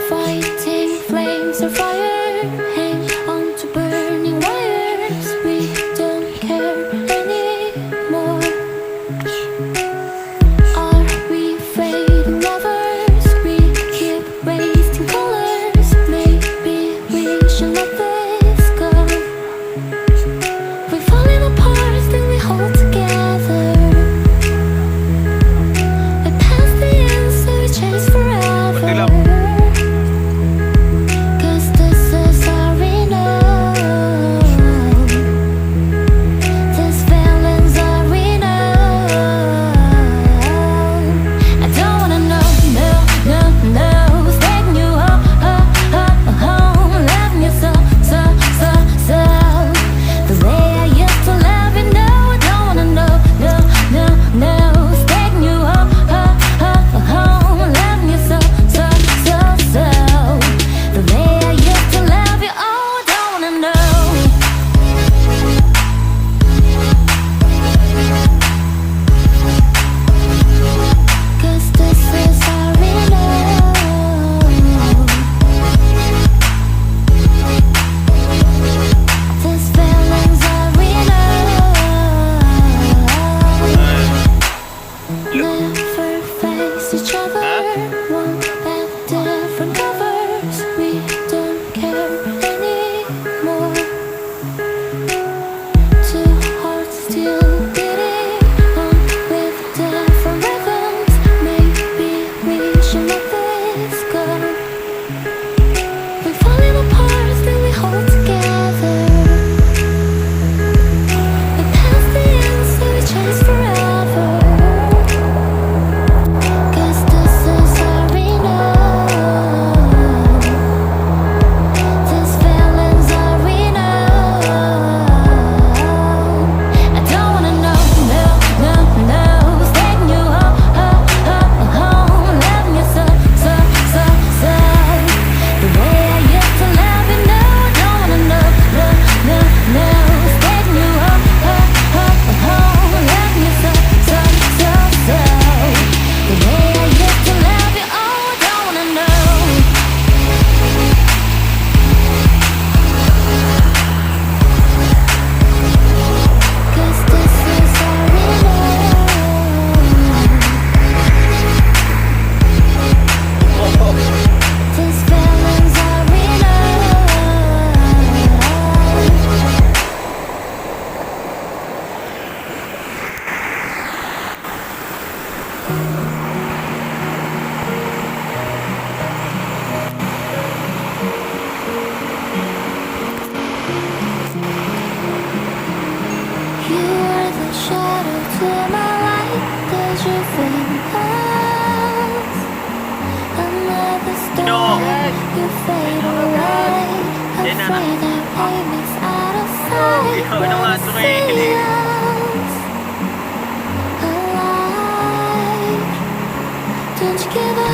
Fighting flames of fire, hang on to burning wires. We don't care anymore. Are we fading lovers? We keep wasting colors. Maybe we should let this go. We're falling apart, then we hold together. We pass the end, so we chase forever. Each other, one bed, different covers. We don't care anymore. Two hearts still beating on with different rhythms. Maybe we should let this go. We're falling apart, then we hold together. We pass the end, so we chase forever. You fade away, afraid that payment's out of sight. Alive, don't you give up.